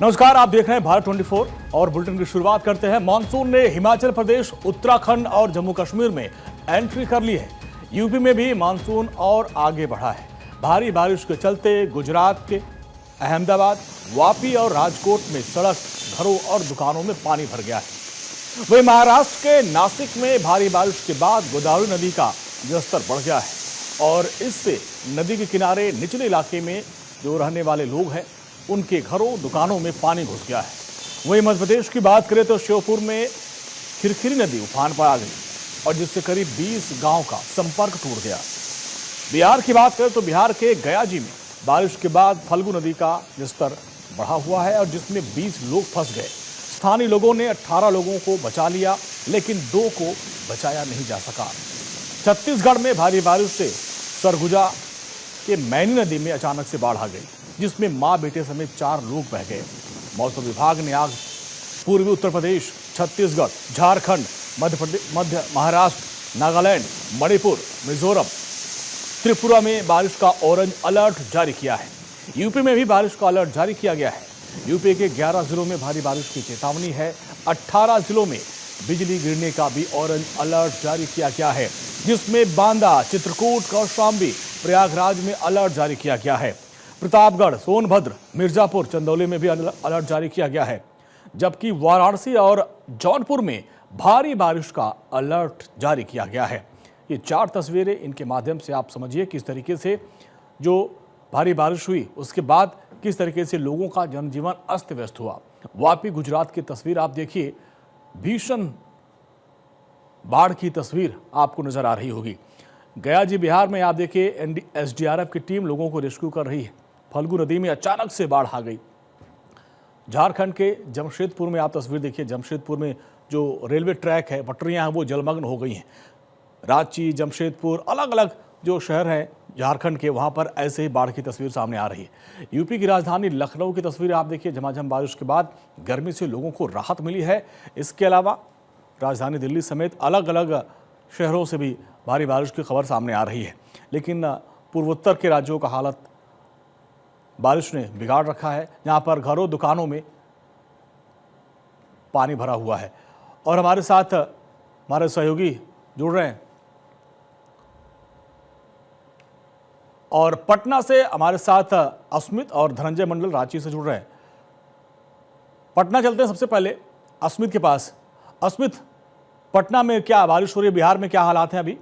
नमस्कार, आप देख रहे हैं भारत 24 और बुलेटिन की शुरुआत करते हैं। मानसून ने हिमाचल प्रदेश, उत्तराखंड और जम्मू कश्मीर में एंट्री कर ली है। यूपी में भी मानसून और आगे बढ़ा है। भारी बारिश के चलते गुजरात के अहमदाबाद, वापी और राजकोट में सड़क, घरों और दुकानों में पानी भर गया है। वहीं महाराष्ट्र के नासिक में भारी बारिश के बाद गोदावरी नदी का जलस्तर बढ़ गया है और इससे नदी के किनारे निचले इलाके में जो रहने वाले लोग हैं उनके घरों, दुकानों में पानी घुस गया है। वहीं मध्य प्रदेश की बात करें तो श्योपुर में खिरखिरी नदी उफान पर आ गई और जिससे करीब 20 गांव का संपर्क टूट गया। बिहार की बात करें तो बिहार के गयाजी में बारिश के बाद फल्गु नदी का जलस्तर बढ़ा हुआ है और जिसमें 20 लोग फंस गए। स्थानीय लोगों ने 18 लोगों को बचा लिया, लेकिन 2 को बचाया नहीं जा सका। छत्तीसगढ़ में भारी बारिश से सरगुजा के मैनी नदी में अचानक से बाढ़ आ गई, जिसमें मां बेटे समेत 4 लोग बह गए। मौसम विभाग ने आज पूर्वी उत्तर प्रदेश, छत्तीसगढ़, झारखंड, मध्य महाराष्ट्र, नागालैंड, मणिपुर, मिजोरम, त्रिपुरा में बारिश का ऑरेंज अलर्ट जारी किया है। यूपी में भी बारिश का अलर्ट जारी किया गया है। यूपी के 11 जिलों में भारी बारिश की चेतावनी है। 18 जिलों में बिजली गिरने का भी ऑरेंज अलर्ट जारी किया गया है, जिसमें बांदा, चित्रकूट, कौशाम्बी, प्रयागराज में अलर्ट जारी किया गया है। प्रतापगढ़, सोनभद्र, मिर्जापुर, चंदौली में भी अलर्ट जारी किया गया है, जबकि वाराणसी और जौनपुर में भारी बारिश का अलर्ट जारी किया गया है। ये 4 तस्वीरें, इनके माध्यम से आप समझिए किस तरीके से जो भारी बारिश हुई उसके बाद किस तरीके से लोगों का जनजीवन अस्त व्यस्त हुआ। वापी गुजरात की तस्वीर आप देखिए, भीषण बाढ़ की तस्वीर आपको नजर आ रही होगी। गयाजी बिहार में आप देखिए एसडीआरएफ की टीम लोगों को रेस्क्यू कर रही है। फल्गु नदी में अचानक से बाढ़ आ गई। झारखंड के जमशेदपुर में आप तस्वीर देखिए, जमशेदपुर में जो रेलवे ट्रैक है, पटरियां हैं, वो जलमग्न हो गई हैं। रांची, जमशेदपुर, अलग अलग जो शहर हैं झारखंड के, वहां पर ऐसे ही बाढ़ की तस्वीर सामने आ रही है। यूपी की राजधानी लखनऊ की तस्वीर आप देखिए, झमाझम बारिश के बाद गर्मी से लोगों को राहत मिली है। इसके अलावा राजधानी दिल्ली समेत अलग अलग शहरों से भी भारी बारिश की खबर सामने आ रही है। लेकिन पूर्वोत्तर के राज्यों का हालत बारिश ने बिगाड़ रखा है, जहां पर घरों, दुकानों में पानी भरा हुआ है। और हमारे साथ हमारे सहयोगी जुड़ रहे हैं और पटना से हमारे साथ अस्मित और धनंजय मंडल रांची से जुड़ रहे हैं। पटना चलते हैं सबसे पहले अस्मित के पास। अस्मित, पटना में क्या बारिश हो रही है, बिहार में क्या हालात हैं अभी?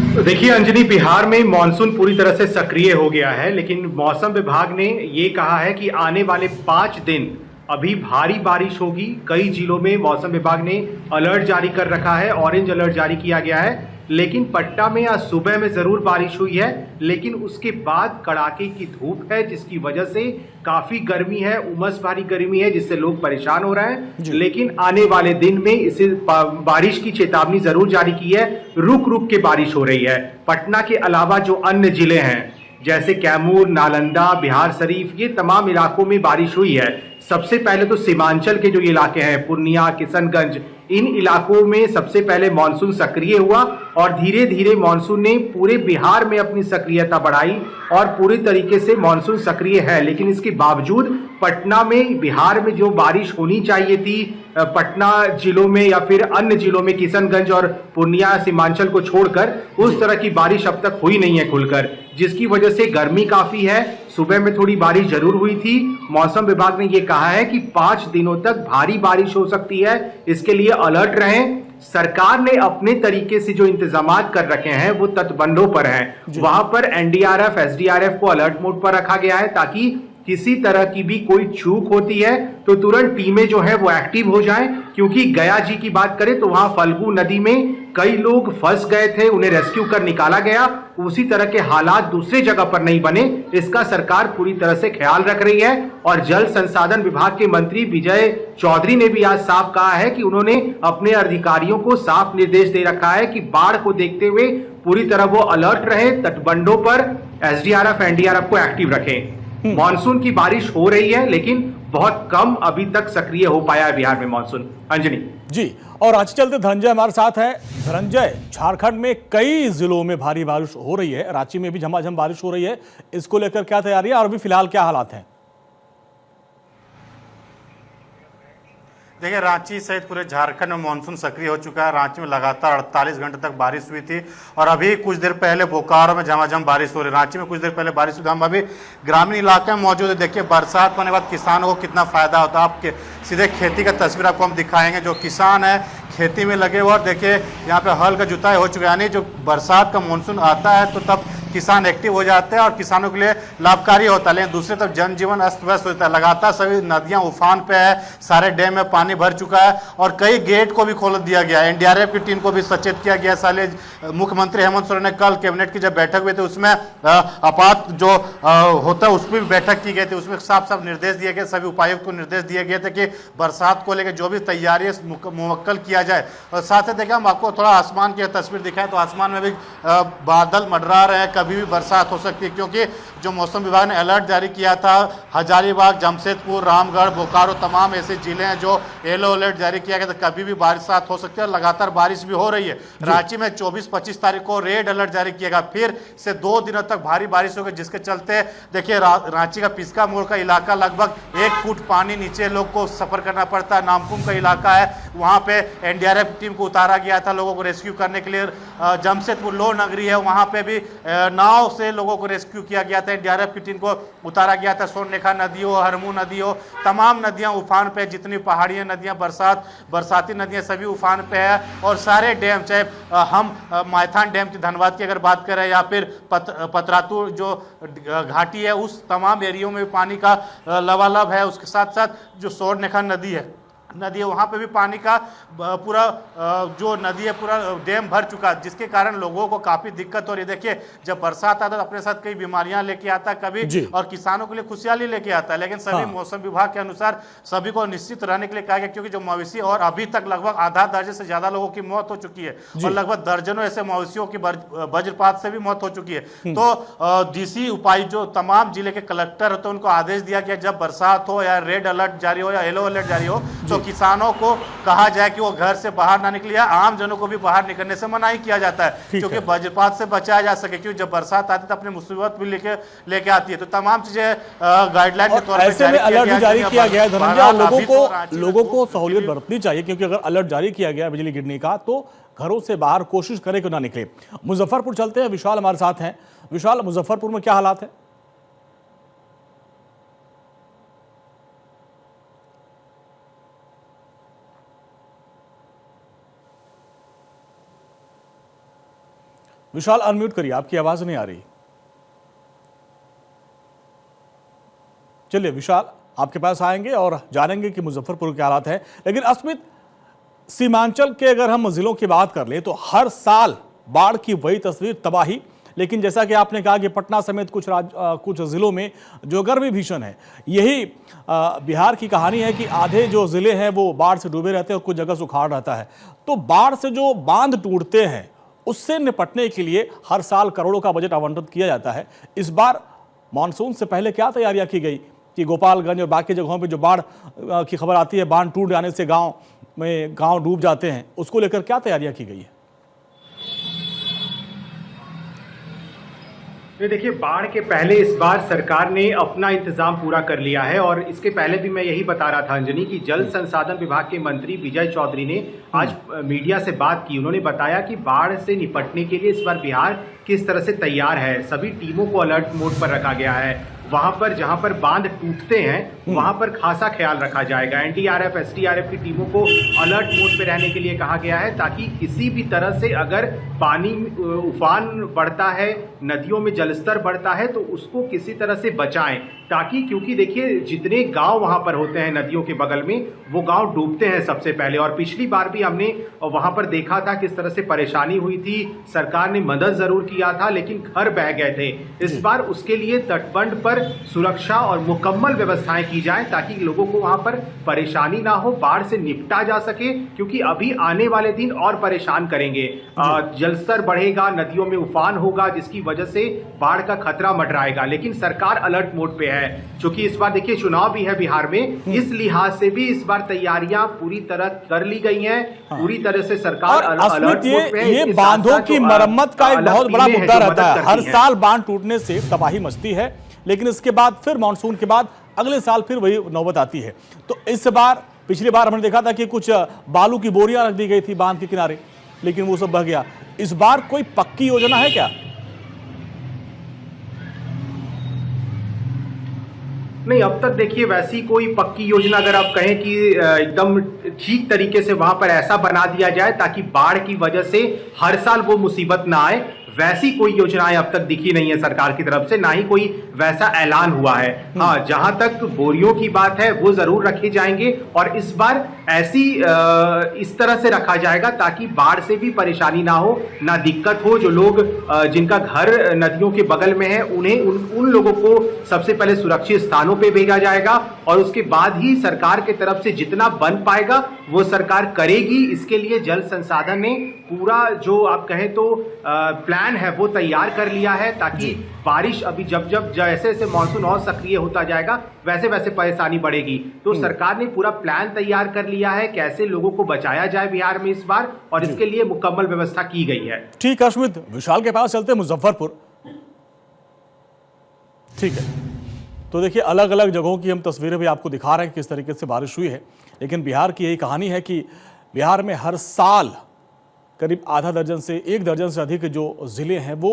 तो देखिए अंजनी, बिहार में मानसून पूरी तरह से सक्रिय हो गया है, लेकिन मौसम विभाग ने ये कहा है कि आने वाले 5 दिन अभी भारी बारिश होगी। कई जिलों में मौसम विभाग ने अलर्ट जारी कर रखा है, ऑरेंज अलर्ट जारी किया गया है। लेकिन पटना में आज सुबह में जरूर बारिश हुई है, लेकिन उसके बाद कड़ाके की धूप है, जिसकी वजह से काफी गर्मी है, उमस भरी गर्मी है, जिससे लोग परेशान हो रहे हैं। लेकिन आने वाले दिन में इसे बारिश की चेतावनी जरूर जारी की है। रुक रुक के बारिश हो रही है। पटना के अलावा जो अन्य जिले हैं जैसे कैमूर, नालंदा, बिहार शरीफ, ये तमाम इलाकों में बारिश हुई है। सबसे पहले तो सीमांचल के जो इलाके हैं, पूर्णिया, किशनगंज, इन इलाकों में सबसे पहले मानसून सक्रिय हुआ और धीरे धीरे मानसून ने पूरे बिहार में अपनी सक्रियता बढ़ाई और पूरी तरीके से मानसून सक्रिय है। लेकिन इसके बावजूद पटना में, बिहार में जो बारिश होनी चाहिए थी, पटना जिलों में या फिर अन्य जिलों में, किशनगंज और पूर्णिया, सीमांचल को छोड़कर, उस तरह की बारिश अब तक हुई नहीं है खुलकर, जिसकी वजह से गर्मी काफी है। सुबह में थोड़ी बारिश जरूर हुई थी। मौसम विभाग ने यह कहा है कि 5 दिनों तक भारी बारिश हो सकती है, इसके लिए अलर्ट रहें। सरकार ने अपने तरीके से जो इंतजामात कर रखे हैं वो तटबंधों पर हैं। वहां पर एनडीआरएफ, एसडीआरएफ को अलर्ट मोड पर रखा गया है ताकि किसी तरह की भी कोई चूक होती है तो तुरंत टीमें जो है वो एक्टिव हो जाएं। क्योंकि गया जी की बात करें तो वहां फल्गु नदी में कई लोग फंस गए थे, उन्हें रेस्क्यू कर निकाला गया। उसी तरह के हालात दूसरी जगह पर नहीं बने, इसका सरकार पूरी तरह से ख्याल रख रही है। और जल संसाधन विभाग के मंत्री विजय चौधरी ने भी आज साफ कहा है कि उन्होंने अपने अधिकारियों को साफ निर्देश दे रखा है कि बाढ़ को देखते हुए पूरी तरह वो अलर्ट रहे, तटबंधों पर एसडीआरएफ, एनडीआरएफ को एक्टिव रखें। मानसून की बारिश हो रही है, लेकिन बहुत कम अभी तक सक्रिय हो पाया है बिहार में मानसून। अंजनी जी, और आज चलते धनंजय हमारे साथ है। धनंजय, झारखंड में कई जिलों में भारी बारिश हो रही है, रांची में भी झमाझम बारिश हो रही है, इसको लेकर क्या तैयारी है और अभी फिलहाल क्या हालात हैं? देखिए, रांची सहित पूरे झारखंड में मानसून सक्रिय हो चुका है। रांची में लगातार 48 घंटे तक बारिश हुई थी और अभी कुछ देर पहले बोकारो में झमाझम बारिश हो रही है। रांची में कुछ देर पहले बारिश हुई। हम अभी ग्रामीण इलाके में मौजूद है। देखिए, बरसात होने के बाद किसानों को कितना फायदा होता है। आपके सीधे खेती का तस्वीर आपको हम दिखाएंगे। जो किसान है खेती में लगे हुए और देखिए यहाँ पे हल का जुताई हो चुका है। यानी जो बरसात का मानसून आता है तो तब किसान एक्टिव हो जाते हैं और किसानों के लिए लाभकारी होता है। लेकिन दूसरी तरफ जनजीवन अस्त व्यस्त होता है। लगातार सभी नदियां उफान पे है, सारे डैम में पानी भर चुका है और कई गेट को भी खोल दिया गया है। एनडीआरएफ की टीम को भी सचेत किया गया है। मुख्यमंत्री हेमंत सोरेन ने कल कैबिनेट की जब बैठक हुई थी उसमें आपात जो होता है उस पर भी बैठक की गई थी। उसमें साफ साफ निर्देश दिए गए, सभी उपायुक्त को निर्देश दिए गए थे कि बरसात को लेकर जो भी तैयारी मुवक्कल किया जाए। और साथ ही देखिए, हम आपको थोड़ा आसमान की तस्वीर दिखाएं तो आसमान में भी बादल मंडरा रहे हैं, कभी भी बरसात हो सकती है। क्योंकि जो मौसम विभाग ने अलर्ट जारी किया था, हजारीबाग, जमशेदपुर, रामगढ़, बोकारो तमाम ऐसे जिले हैं जो येलो अलर्ट जारी किया गया था, कभी भी बरसात हो सकती है और लगातार बारिश भी हो रही है। रांची में 24-25 तारीख को रेड अलर्ट जारी किया गया, फिर से 2 दिनों तक भारी बारिश होगी, जिसके चलते देखिए रांची का पिस्का मोड़ का इलाका लगभग 1 फुट पानी नीचे लोग को सफर करना पड़ता है। नामकुम का इलाका है, वहां पे एनडीआरएफ टीम को उतारा गया था लोगों को रेस्क्यू करने के लिए। जमशेदपुर लो नगरी है, वहां पे भी नाव से लोगों को रेस्क्यू किया गया था। एनडीआरएफ की टीम को उतारा गया था। सोनरेखा नदी हो, हरमू नदी हो, तमाम नदियां उफान पे, जितनी पहाड़ियां नदियां बरसाती नदियां सभी उफान पे है। और सारे डैम, चाहे हम मायथान डैम की धनबाद की अगर बात करें या फिर पतरातू जो घाटी है, उस तमाम एरियो में पानी का लबालब है। उसके साथ साथ जो सोनरेखा नदी है वहाँ पे भी पानी का पूरा जो नदी है पूरा डैम भर चुका है, जिसके कारण लोगों को काफ़ी दिक्कत हो रही है। देखिए, जब बरसात आता है तो अपने साथ कई बीमारियां लेके आता है कभी, और किसानों के लिए खुशहाली लेके आता है। लेकिन सभी मौसम विभाग के अनुसार सभी को निश्चित रहने के लिए कहा गया, क्योंकि जो मवेशी और अभी तक लगभग आधा दर्जन से ज़्यादा लोगों की मौत हो चुकी है और लगभग दर्जनों ऐसे मवेशियों की वज्रपात से भी मौत हो चुकी है। तो डीसी उपायुक्त जो तमाम जिले के कलेक्टर होते हैं उनको आदेश दिया गया, जब बरसात हो या रेड अलर्ट जारी हो या येलो अलर्ट जारी हो तो किसानों को कहा जाए कि वो घर से बाहर ना निकले। आम जनों को भी बाहर निकलने से मनाही किया जाता है, क्योंकि वज्रपात से बचाया जा सके। क्योंकि जब बरसात आती है तो अपनी मुसीबत भी लेके आती है। तो तमाम चीजें गाइडलाइन के तौर पर अलर्ट जारी किया गया है धनंजय। लोगों को सहूलियत बरतनी चाहिए, क्योंकि अगर अलर्ट जारी किया गया बिजली गिरने का तो घरों से बाहर कोशिश करें कि ना निकले। मुजफ्फरपुर चलते हैं, विशाल हमारे साथ हैं। विशाल, मुजफ्फरपुर में क्या हालात है? विशाल, अनम्यूट करिए, आपकी आवाज नहीं आ रही। चलिए विशाल, आपके पास आएंगे और जानेंगे कि मुजफ्फरपुर के हालात हैं। लेकिन अस्मित, सीमांचल के अगर हम जिलों की बात कर ले तो हर साल बाढ़ की वही तस्वीर, तबाही। लेकिन जैसा कि आपने कहा कि पटना समेत कुछ जिलों में जो गर्मी भीषण है, यही बिहार की कहानी है कि आधे जो जिले हैं वो बाढ़ से डूबे रहते हैं और कुछ जगह सुखाड़ रहता है। तो बाढ़ से जो बांध टूटते हैं उससे निपटने के लिए हर साल करोड़ों का बजट आवंटित किया जाता है। इस बार मानसून से पहले क्या तैयारियां की गई कि गोपालगंज और बाकी जगहों पे जो बाढ़ की खबर आती है, बांध टूट जाने से गांव डूब जाते हैं, उसको लेकर क्या तैयारियां की गई है? तो देखिए, बाढ़ के पहले इस बार सरकार ने अपना इंतजाम पूरा कर लिया है। और इसके पहले भी मैं यही बता रहा था अंजनी कि जल संसाधन विभाग के मंत्री विजय चौधरी ने आज मीडिया से बात की। उन्होंने बताया कि बाढ़ से निपटने के लिए इस बार बिहार किस तरह से तैयार है। सभी टीमों को अलर्ट मोड पर रखा गया है। वहां पर जहां पर बांध टूटते हैं वहां पर खासा ख्याल रखा जाएगा। एनडीआरएफ, एसडीआरएफ की टीमों को अलर्ट मोड पे रहने के लिए कहा गया है, ताकि किसी भी तरह से अगर पानी उफान बढ़ता है, नदियों में जलस्तर बढ़ता है तो उसको किसी तरह से बचाएं। ताकि, क्योंकि देखिए जितने गांव वहां पर होते हैं नदियों के बगल में, वो गांव डूबते हैं सबसे पहले। और पिछली बार भी हमने वहां पर देखा था किस तरह से परेशानी हुई थी। सरकार ने मदद जरूर किया था लेकिन घर बह गए थे। इस बार उसके लिए तटबंध पर सुरक्षा और मुकम्मल व्यवस्थाएं की जाए, ताकि लोगों को वहां पर परेशानी ना हो, बाढ़ से निपटा जा सके। क्योंकि अभी आने वाले दिन और परेशान करेंगे। जलस्तर बढ़ेगा, नदियों में उफान होगा, जिसकी वजह से बाढ़ का खतरा मंडराएगा। लेकिन सरकार अलर्ट मोड पे है, क्योंकि इस बार देखिए चुनाव भी है बिहार में, इस लिहाज से भी इस बार तैयारियां पूरी तरह कर ली गई हैं। पूरी तरह से सरकार अलर्ट मोड पे है। ये बांधों की मरम्मत का एक बहुत बड़ा मुद्दा रहता है। हर साल बांध टूटने से तबाही मचती है, लेकिन इसके बाद फिर मानसून के बाद अगले साल फिर वही नौबत आती है। तो इस बार, पिछली बार हमने देखा था कि कुछ बालू की बोरियां रख दी गई थी बांध के किनारे, लेकिन वो सब बह गया। इस बार कोई पक्की योजना है क्या? नहीं, अब तक देखिए वैसी कोई पक्की योजना अगर आप कहें कि एकदम ठीक तरीके से वहां पर ऐसा बना दिया जाए ताकि बाढ़ की वजह से हर साल वो मुसीबत ना आए, वैसी कोई योजनाएं अब तक दिखी नहीं है सरकार की तरफ से, ना ही कोई वैसा ऐलान हुआ है। हाँ, जहां तक बोरियों की बात है वो जरूर रखे जाएंगे, और इस बार ऐसी इस तरह से रखा जाएगा ताकि बाढ़ से भी परेशानी ना हो, ना दिक्कत हो। जो लोग जिनका घर नदियों के बगल में है उन्हें उन लोगों को सबसे पहले सुरक्षित स्थानों पे भेजा जाएगा, और उसके बाद ही सरकार की तरफ से जितना बन पाएगा वो सरकार करेगी। इसके लिए जल संसाधन ने पूरा जो आप कहें तो प्लान है वो तैयार कर लिया है, ताकि बारिश अभी जब जैसे जैसे मानसून और सक्रिय होता जाएगा वैसे वैसे परेशानी बढ़ेगी। तो सरकार ने पूरा प्लान तैयार कर लिया है कैसे लोगों को बचाया जाए बिहार में इस बार, और इसके लिए मुकम्मल व्यवस्था की गई है। ठीक है अश्मित, विशाल के पास चलते हैं मुजफ्फरपुर। ठीक है, तो देखिए अलग अलग जगहों की हम तस्वीरें भी आपको दिखा रहे हैं किस तरीके से बारिश हुई है, लेकिन बिहार की यही कहानी है कि बिहार में हर साल करीब आधा दर्जन से 1 दर्जन से अधिक जो जिले हैं वो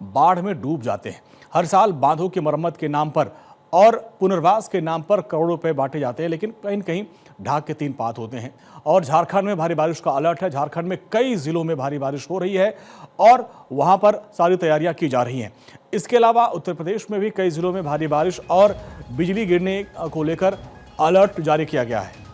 बाढ़ में डूब जाते हैं। हर साल बांधों की मरम्मत के नाम पर और पुनर्वास के नाम पर करोड़ों रुपए बांटे जाते हैं, लेकिन कहीं न कहीं ढाक के 3 पात होते हैं। और झारखंड में भारी बारिश का अलर्ट है। झारखंड में कई जिलों में भारी बारिश हो रही है और वहां पर सारी तैयारियां की जा रही हैं। इसके अलावा उत्तर प्रदेश में भी कई जिलों में भारी बारिश और बिजली गिरने को लेकर अलर्ट जारी किया गया है।